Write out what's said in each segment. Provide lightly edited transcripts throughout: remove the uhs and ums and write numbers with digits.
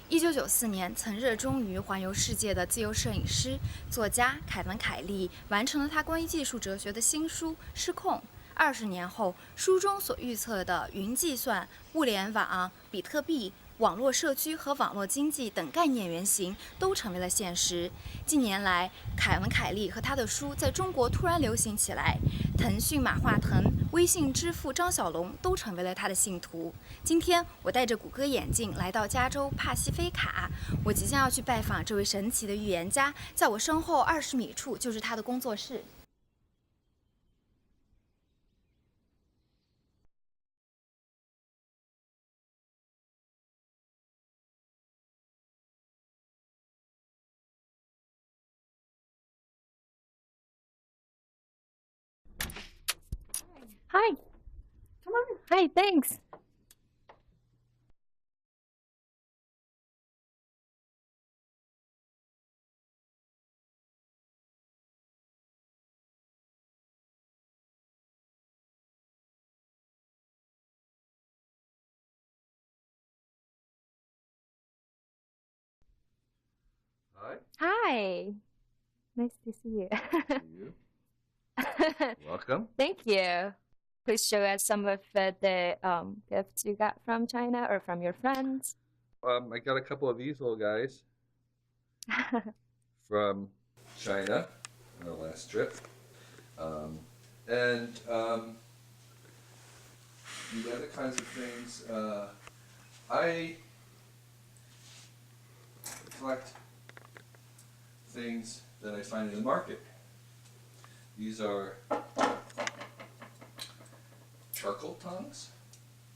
1994年，曾热衷于环游世界的自由摄影师、作家凯文·凯利完成了他关于技术哲学的新书《失控》。20年后，书中所预测的云计算、物联网、比特币、网络社区和网络经济等概念原型都成为了现实。近年来，凯文·凯利和他的书在中国突然流行起来，腾讯马化腾、微信支付张小龙都成为了他的信徒。今天，我戴着谷歌眼镜来到加州帕西菲卡，我即将要去拜访这位神奇的预言家，在我身后20米处就是他的工作室。Hi, come on. Hi, thanks. Hi, Hi, nice to see you. you. Welcome. Thank you. Please show us some of the gifts you got from China or from your friends. I got a couple of these little guys from China on our last trip. Um, and the other kinds of things, I collect things that I find in the market. These are charcoal tongs,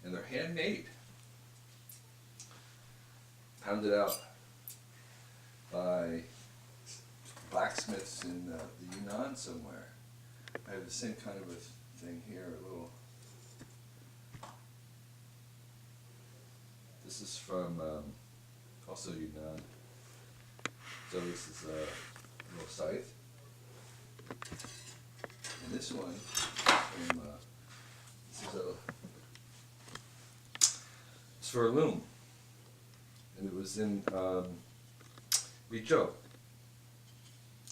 and they're handmade, pounded out by blacksmiths in the Yunnan somewhere. I have the same kind of a thing here, a little. This is from also Yunnan. So this is a little scythe. And this one from, this is it's for a loom. And it was in Rizhou.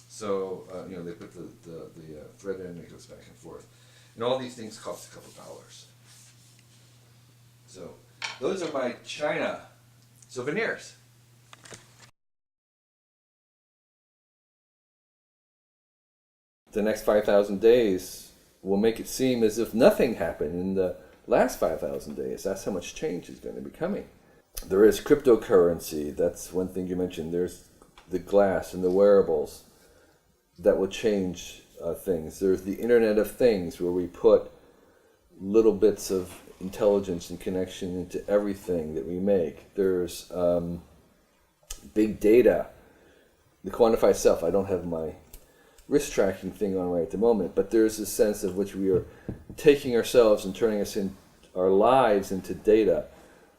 So, they put the thread in and it goes back and forth. And all these things cost a couple dollars. So, those are my China souvenirs. The next 5,000 days will make it seem as if nothing happened in the last 5,000 days. That's how much change is going to be coming. There is cryptocurrency. That's one thing you mentioned. There's the glass and the wearables that will change things. There's the Internet of Things, where we put little bits of intelligence and connection into everything that we make. There's big data, the quantified self. I don't have my wrist tracking thing on right at the moment, but there's a sense of which we are taking ourselves and turning our lives into data.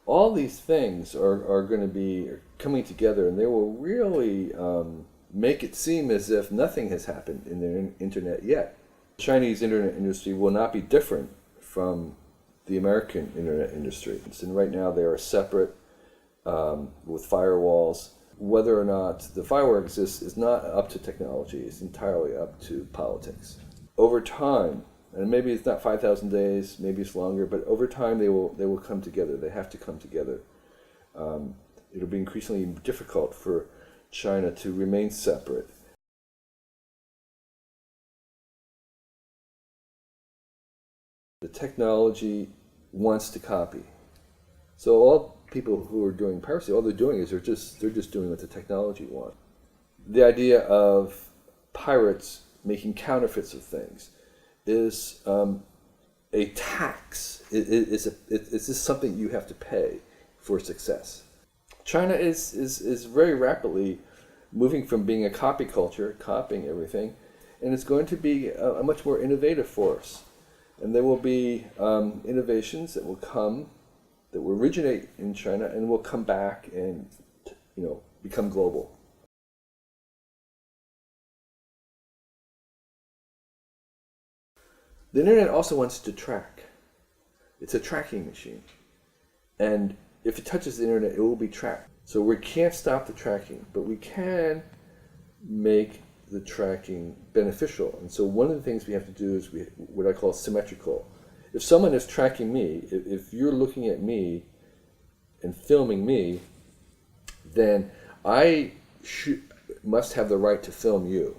All these things are going to be coming together, and they will really make it seem as if nothing has happened in the internet yet. The Chinese internet industry will not be different from the American internet industry. And right now they are separate with firewalls. Whether or not the firewall exists is not up to technology, it's entirely up to politics. Over time, and maybe it's not 5,000 days, maybe it's longer, but over time they will come together. They have to come together. It'll be increasingly difficult for China to remain separate. The technology wants to copy. So all people who are doing piracy, all they're doing is they're just doing what the technology wants. The idea of pirates making counterfeits of things is a tax. It's just something you have to pay for success. China is very rapidly moving from being a copy culture, copying everything, and it's going to be a much more innovative force. And there will be innovations that will come, that will originate in China and will come back and become global. The internet also wants to track. It's a tracking machine. And if it touches the internet, it will be tracked. So we can't stop the tracking, but we can make the tracking beneficial. And so one of the things we have to do is what I call symmetrical. If someone is tracking me, if you're looking at me and filming me, then I must have the right to film you.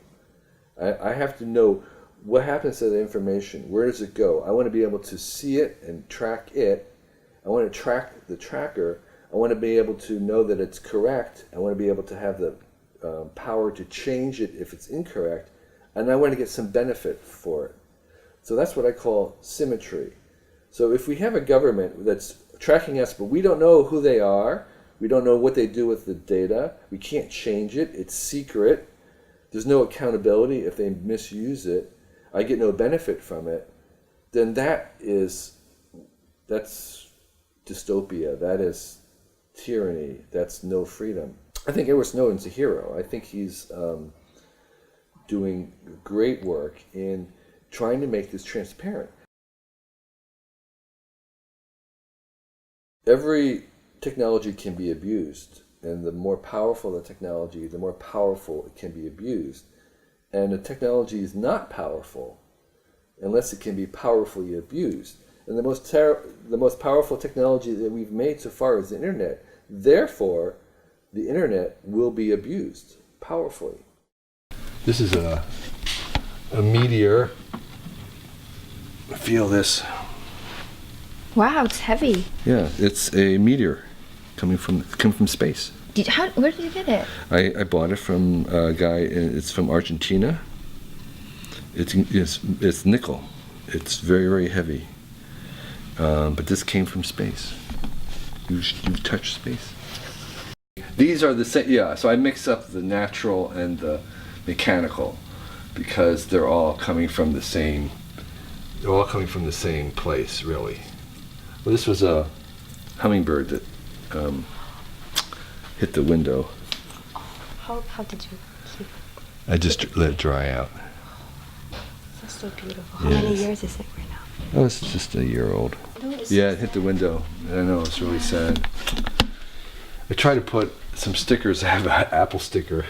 I have to know what happens to the information. Where does it go? I want to be able to see it and track it. I want to track the tracker. I want to be able to know that it's correct. I want to be able to have the power to change it if it's incorrect. And I want to get some benefit for it. So that's what I call symmetry. So if we have a government that's tracking us, but we don't know who they are, we don't know what they do with the data, we can't change it, it's secret, there's no accountability if they misuse it, I get no benefit from it, then that's dystopia, that is tyranny, that's no freedom. I think Edward Snowden's a hero. I think he's doing great work in trying to make this transparent. Every technology can be abused, and the more powerful the technology, the more powerful it can be abused. And the technology is not powerful unless it can be powerfully abused. And the most powerful technology that we've made so far is the internet. Therefore, the internet will be abused powerfully. This is a meteor. Feel this. Wow, it's heavy. Yeah, it's a meteor coming from space. Where did you get it? I bought it from a guy. It's from Argentina. It's nickel. It's very, very heavy. But this came from space. You've touched space. These are the same. Yeah. So I mix up the natural and the mechanical because they're all coming from the same. They're all coming from the same place, really. Well, this was a hummingbird that hit the window. How did you keep it? I just let it dry out. That's so beautiful. How many years is it right now? Oh, it's just a year old. Yeah, it hit the window. I know, it's really sad. I tried to put some stickers. I have an Apple sticker.